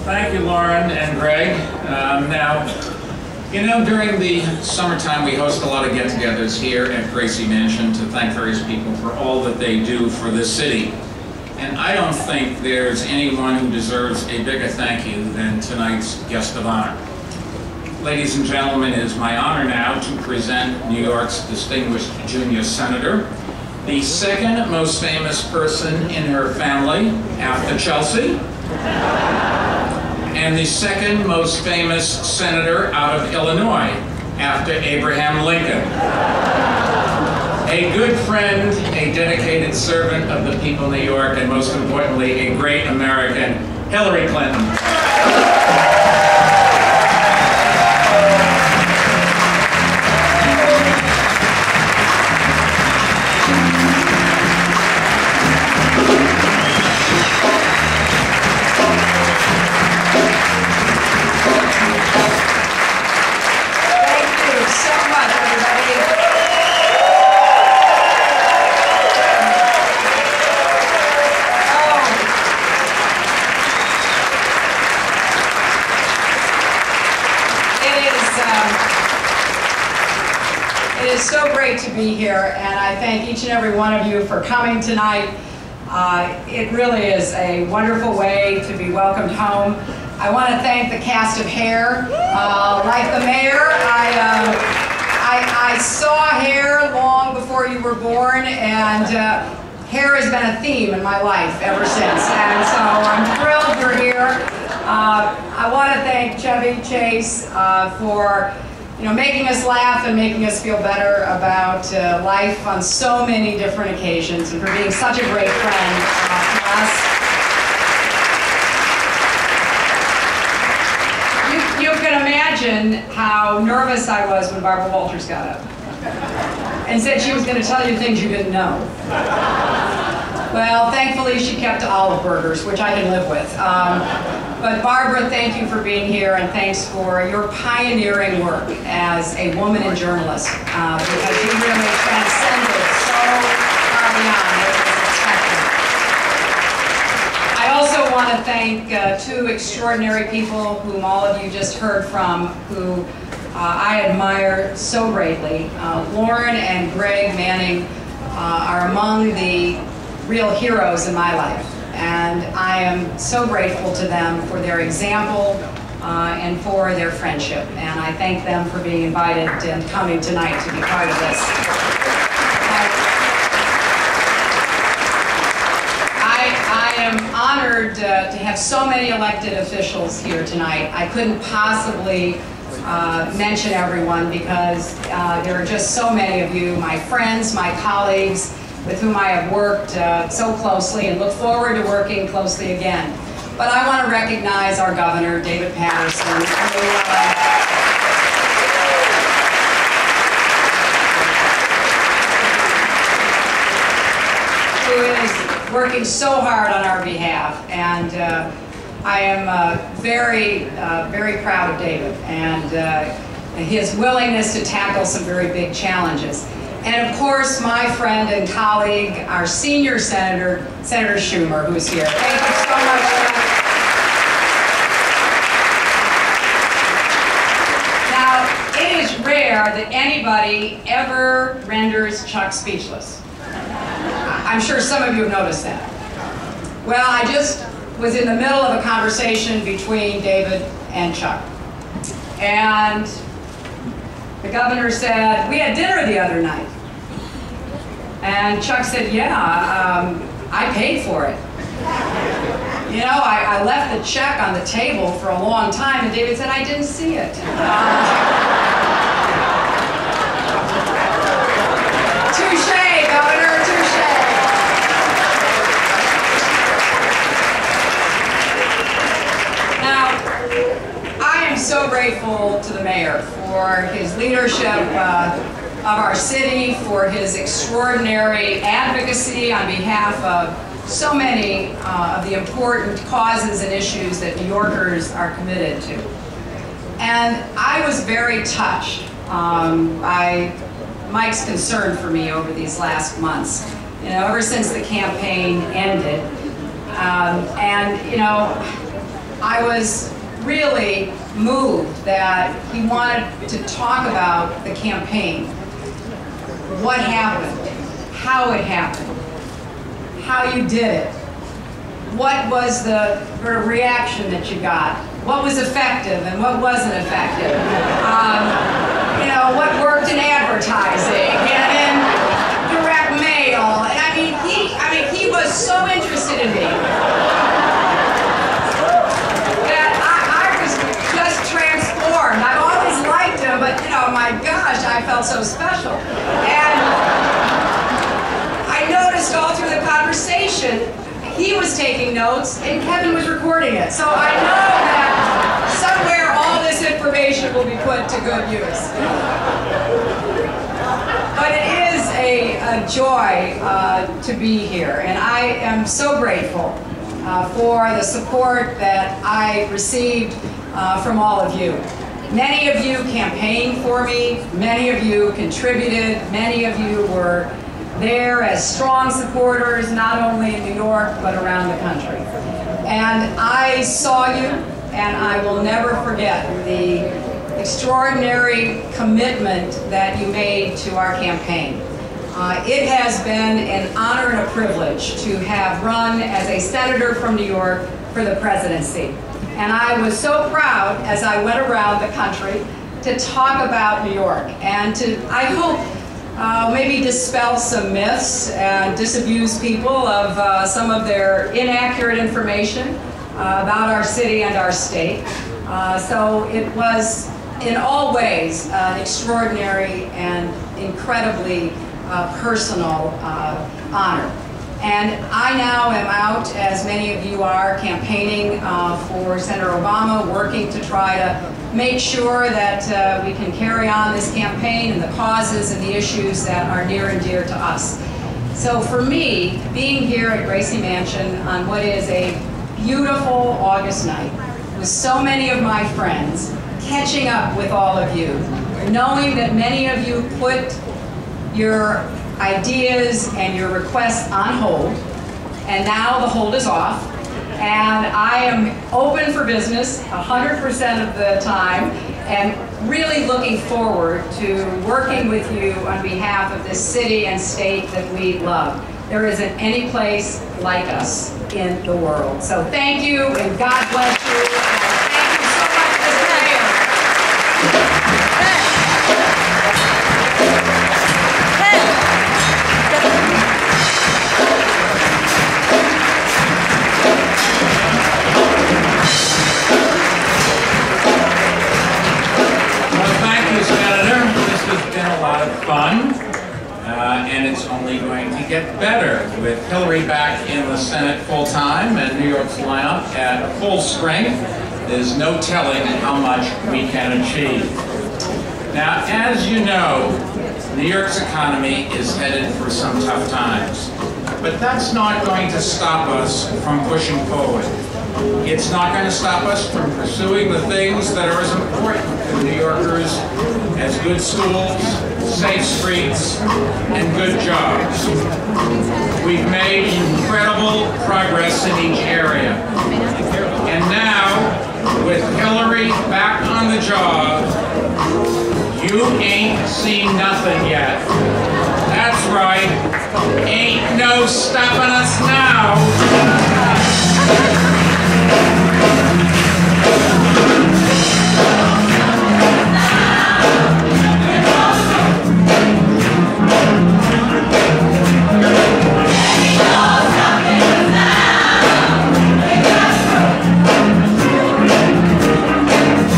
Thank you, Lauren and Greg. Now, you know, during the summertime, we host a lot of get-togethers here at Gracie Mansion to thank various people for all that they do for this city. And I don't think there's anyone who deserves a bigger thank you than tonight's guest of honor. Ladies and gentlemen, it is my honor now to present New York's distinguished junior senator, the second most famous person in her family after Chelsea, and the second most famous senator out of Illinois after Abraham Lincoln. A good friend, a dedicated servant of the people of New York, and most importantly, a great American, Hillary Clinton. It is so great to be here, and I thank each and every one of you for coming tonight. It really is a wonderful way to be welcomed home. I want to thank the cast of Hair. Like the mayor, I saw Hair long before you were born, and hair has been a theme in my life ever since, and so I'm thrilled you're here. I want to thank Chevy Chase for making us laugh and making us feel better about life on so many different occasions, and for being such a great friend to us. You can imagine how nervous I was when Barbara Walters got up and said she was going to tell you things you didn't know. Well, thankfully she kept olive burgers, which I can live with. But Barbara, thank you for being here, and thanks for your pioneering work as a woman in journalism, because you really transcended so far beyond what was expected. I also want to thank two extraordinary people whom all of you just heard from, who I admire so greatly. Lauren and Greg Manning are among the real heroes in my life. And I am so grateful to them for their example and for their friendship. And I thank them for being invited and coming tonight to be part of this. I am honored to have so many elected officials here tonight. I couldn't possibly mention everyone because there are just so many of you, my friends, my colleagues, with whom I have worked so closely and look forward to working closely again. But I want to recognize our governor, David Patterson, who is working so hard on our behalf. And I am very, very proud of David and his willingness to tackle some very big challenges. And of course, my friend and colleague, our senior senator, Senator Schumer, who's here. Thank you so much. Now, it is rare that anybody ever renders Chuck speechless. I'm sure some of you have noticed that. Well, I just was in the middle of a conversation between David and Chuck. And the governor said, "We had dinner the other night." And Chuck said, "Yeah, I paid for it. You know, I left the check on the table for a long time." And David said, "I didn't see it." Touche, Governor, touche. Now, I am so grateful to the mayor for his leadership of our city, for his extraordinary advocacy on behalf of so many of the important causes and issues that New Yorkers are committed to. And I was very touched by Mike's concern for me over these last months, ever since the campaign ended. And I was really moved that he wanted to talk about the campaign. What happened, how it happened, how you did it, what was the reaction that you got, what was effective and what wasn't effective, you know, what worked in advertising and in direct mail. And I mean, he was so interested in me that I was just transformed. I've always liked him, but you know, my gosh, I felt so special. And I noticed all through the conversation, he was taking notes and Kevin was recording it. So I know that somewhere all this information will be put to good use. But it is a joy to be here, and I am so grateful for the support that I received from all of you. Many of you campaigned for me, many of you contributed, many of you were there as strong supporters, not only in New York, but around the country. And I saw you, and I will never forget the extraordinary commitment that you made to our campaign. It has been an honor and a privilege to have run as a senator from New York for the presidency. And I was so proud as I went around the country to talk about New York and to, I hope, maybe dispel some myths and disabuse people of some of their inaccurate information about our city and our state. So it was in all ways an extraordinary and incredibly personal honor. And I now am out, as many of you are, campaigning for Senator Obama, working to try to make sure that we can carry on this campaign and the causes and the issues that are near and dear to us. So for me, being here at Gracie Mansion on what is a beautiful August night, with so many of my friends, catching up with all of you, knowing that many of you put your ideas and your requests on hold, and now the hold is off, and I am open for business 100% of the time, and really looking forward to working with you on behalf of this city and state that we love. There isn't any place like us in the world. So thank you, and God bless you. And thank you so much, Mr. Mayor. Fun, and it's only going to get better with Hillary back in the Senate full-time and New York's lineup at full strength. There's no telling how much we can achieve. Now, as you know, New York's economy is headed for some tough times, but that's not going to stop us from pushing forward. It's not going to stop us from pursuing the things that are as important to New Yorkers as good schools, safe streets, and good jobs. We've made incredible progress in each area. And now, with Hillary back on the job, you ain't seen nothing yet. That's right. Ain't no stopping us now.